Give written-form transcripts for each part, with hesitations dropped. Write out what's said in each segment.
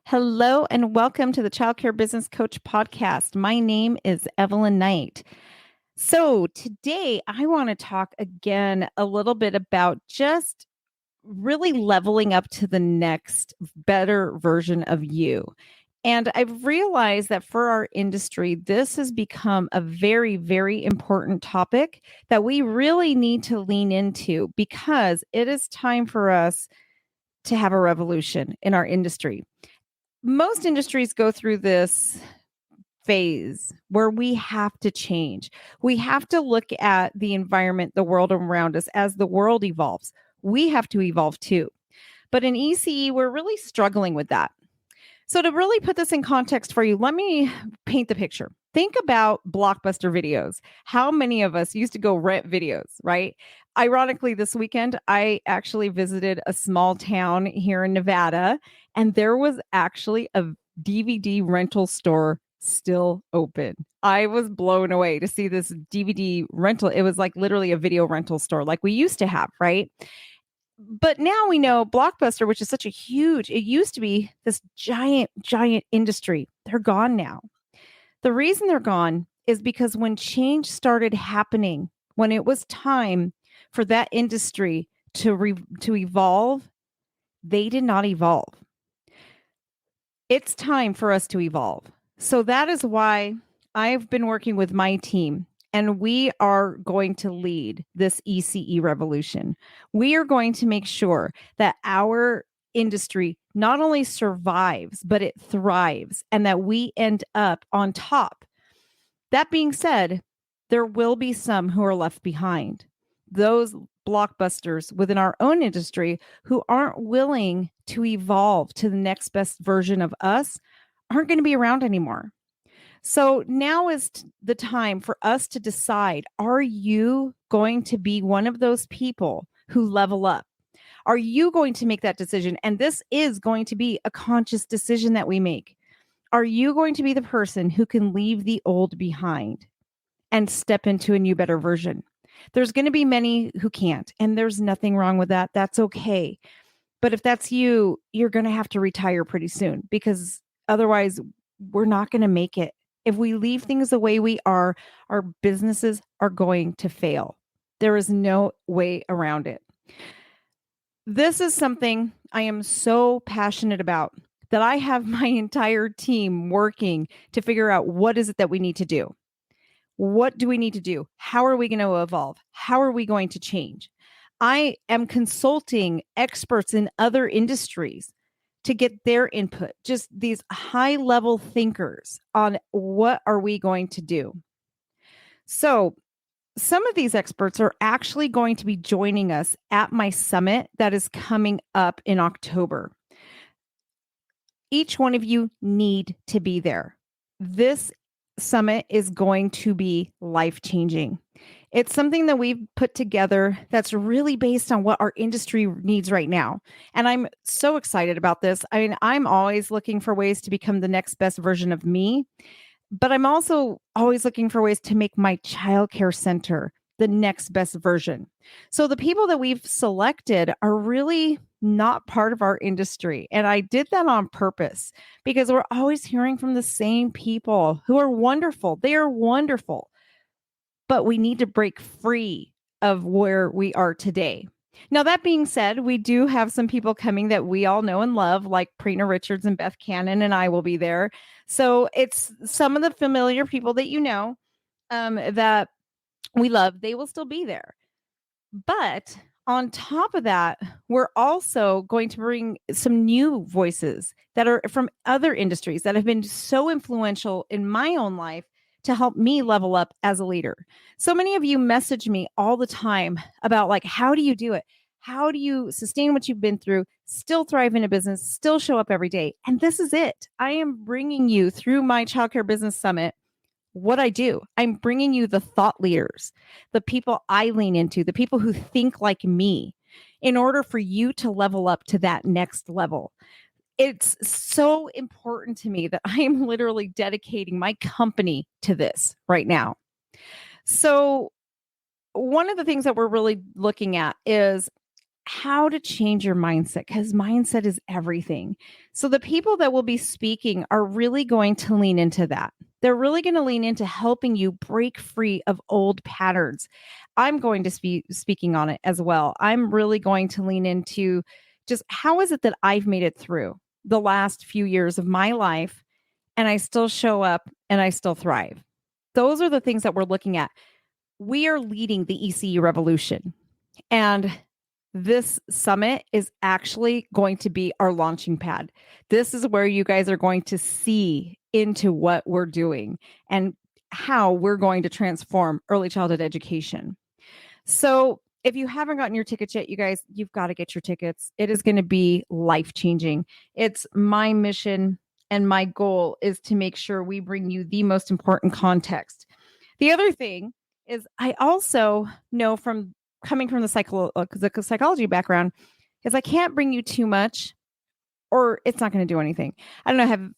Hello and welcome to the Child Care Business Coach podcast. My name is Evelyn Knight. So, today I want to talk again a little bit about just really leveling up to the next better version of you. And I've realized that for our industry, this has become a very, very important topic that we really need to lean into because it is time for us to have a revolution in our industry. Most industries go through this phase where we have to change. We have to look at the environment, the world around us as the world evolves. We have to evolve too. But in ECE, we're really struggling with that. So, to really put this in context for you, let me paint the picture. Think about Blockbuster videos. How many of us used to go rent videos, right? Ironically, this weekend, I actually visited a small town here in Nevada, and there was actually a DVD rental store still open. I was blown away to see this DVD rental. It was like literally a video rental store like we used to have, right? But now we know Blockbuster, which is such a huge, it used to be this giant, giant industry. They're gone now. The reason they're gone is because when change started happening, when it was time for that industry to evolve, they did not evolve. It's time for us to evolve. So that is why I've been working with my team and we are going to lead this ECE revolution. We are going to make sure that our industry not only survives, but it thrives and that we end up on top. That being said, there will be some who are left behind. Those blockbusters within our own industry who aren't willing to evolve to the next best version of us aren't going to be around anymore. So now is the time for us to decide, are you going to be one of those people who level up? Are you going to make that decision? And this is going to be a conscious decision that we make. Are you going to be the person who can leave the old behind and step into a new, better version? There's going to be many who can't, and there's nothing wrong with that. That's okay. But if that's you, you're going to have to retire pretty soon because otherwise, we're not going to make it. If we leave things the way we are, our businesses are going to fail. There is no way around it. This is something I am so passionate about that I have my entire team working to figure out what is it that we need to do. What do we need to do? How are we going to evolve? How are we going to change? I am consulting experts in other industries to get their input, just these high level thinkers on what are we going to do. So some of these experts are actually going to be joining us at my summit that is coming up in October. Each one of you need to be there. This summit is going to be life-changing. It's something that we've put together that's really based on what our industry needs right now. And I'm so excited about this. I mean, I'm always looking for ways to become the next best version of me, but I'm also always looking for ways to make my childcare center the next best version. So the people that we've selected are really not part of our industry. And I did that on purpose because we're always hearing from the same people who are wonderful. They are wonderful. But we need to break free of where we are today. Now, that being said, we do have some people coming that we all know and love, like Prina Richards and Beth Cannon, and I will be there. So it's some of the familiar people that you know that we love, they will still be there. But on top of that, we're also going to bring some new voices that are from other industries that have been so influential in my own life to help me level up as a leader. So many of you message me all the time about like, how do you do it? How do you sustain what you've been through, still thrive in a business, still show up every day? And this is it. I am bringing you through my Childcare Business Summit what I do. I'm bringing you the thought leaders, the people I lean into, the people who think like me in order for you to level up to that next level. It's so important to me that I am literally dedicating my company to this right now. So, one of the things that we're really looking at is how to change your mindset, because mindset is everything. So the people that will be speaking are really going to lean into that. They're really going to lean into helping you break free of old patterns. I'm going to be speaking on it as well. I'm really going to lean into just how is it that I've made it through the last few years of my life and I still show up and I still thrive. Those are the things that we're looking at. We are leading the ECU revolution. And this summit is actually going to be our launching pad. This is where you guys are going to see into what we're doing and how we're going to transform early childhood education. So, if you haven't gotten your tickets yet, you guys, you've got to get your tickets. It is going to be life changing. It's my mission and my goal is to make sure we bring you the most important context. The other thing is, I also know from coming from the psychology background, is I can't bring you too much or it's not going to do anything. I don't know, have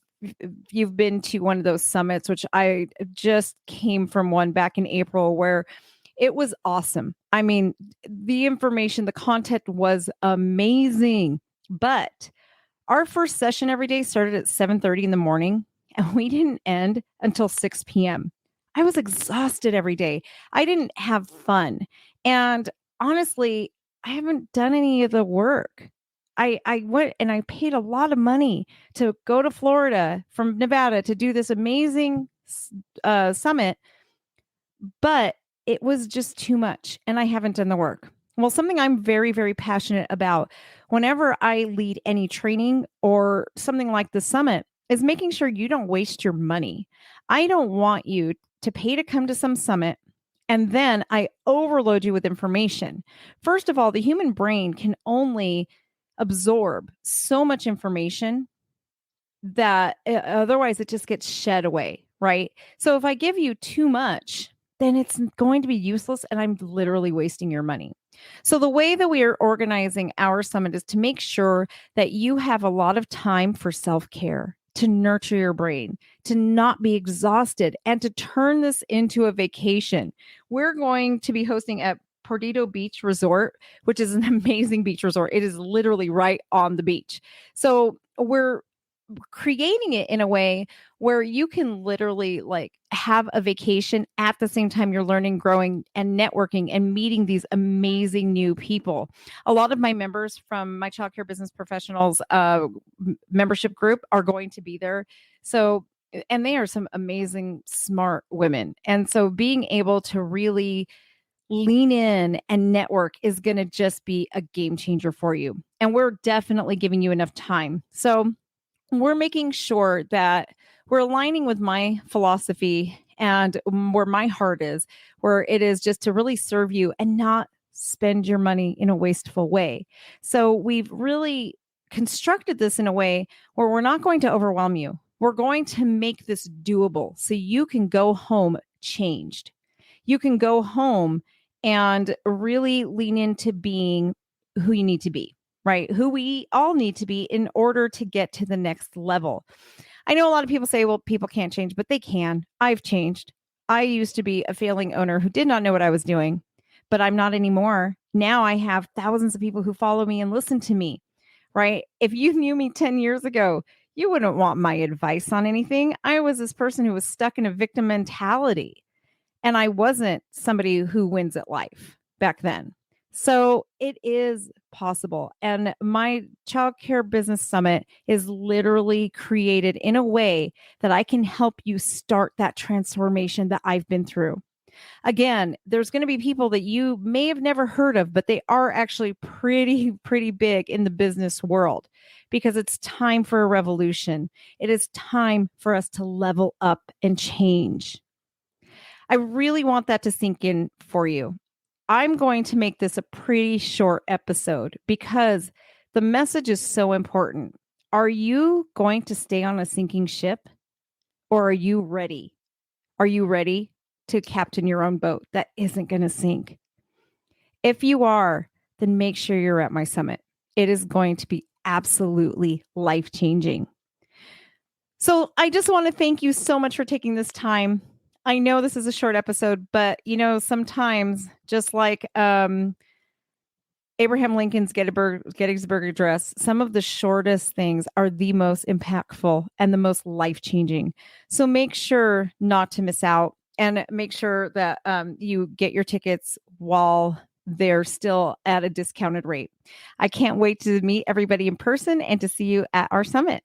you've been to one of those summits, which I just came from one back in April where it was awesome. I mean, the information, the content was amazing, but our first session every day started at 7:30 in the morning and we didn't end until 6 p.m. I was exhausted every day. I didn't have fun. And honestly, I haven't done any of the work. I went and I paid a lot of money to go to Florida from Nevada to do this amazing summit, but it was just too much and I haven't done the work. Well, something I'm very, very passionate about whenever I lead any training or something like the summit is making sure you don't waste your money. I don't want you to pay to come to some summit and then I overload you with information. First of all, the human brain can only absorb so much information that otherwise it just gets shed away, right? So if I give you too much, then it's going to be useless and I'm literally wasting your money. So the way that we are organizing our summit is to make sure that you have a lot of time for self-care, to nurture your brain, to not be exhausted, and to turn this into a vacation. We're going to be hosting at Perdido Beach Resort, which is an amazing beach resort. It is literally right on the beach. So we're creating it in a way where you can literally like have a vacation at the same time you're learning, growing, and networking and meeting these amazing new people. A lot of my members from my childcare business professionals membership group are going to be there. So, and they are some amazing, smart women. And so being able to really lean in and network is going to just be a game changer for you. And we're definitely giving you enough time. So, we're making sure that we're aligning with my philosophy and where my heart is, where it is just to really serve you and not spend your money in a wasteful way. So we've really constructed this in a way where we're not going to overwhelm you. We're going to make this doable so you can go home changed. You can go home and really lean into being who you need to be, right? Who we all need to be in order to get to the next level. I know a lot of people say, well, people can't change, but they can. I've changed. I used to be a failing owner who did not know what I was doing, but I'm not anymore. Now I have thousands of people who follow me and listen to me, right? If you knew me 10 years ago, you wouldn't want my advice on anything. I was this person who was stuck in a victim mentality. And I wasn't somebody who wins at life back then. So it is possible. And my childcare business summit is literally created in a way that I can help you start that transformation that I've been through. Again, there's going to be people that you may have never heard of, but they are actually pretty big in the business world because it's time for a revolution. It is time for us to level up and change. I really want that to sink in for you. I'm going to make this a pretty short episode because the message is so important. Are you going to stay on a sinking ship or are you ready? Are you ready to captain your own boat that isn't going to sink? If you are, then make sure you're at my summit. It is going to be absolutely life changing. So I just want to thank you so much for taking this time. I know this is a short episode, but sometimes just like Abraham Lincoln's Gettysburg Address, some of the shortest things are the most impactful and the most life changing. So make sure not to miss out and make sure that you get your tickets while they're still at a discounted rate. I can't wait to meet everybody in person and to see you at our summit.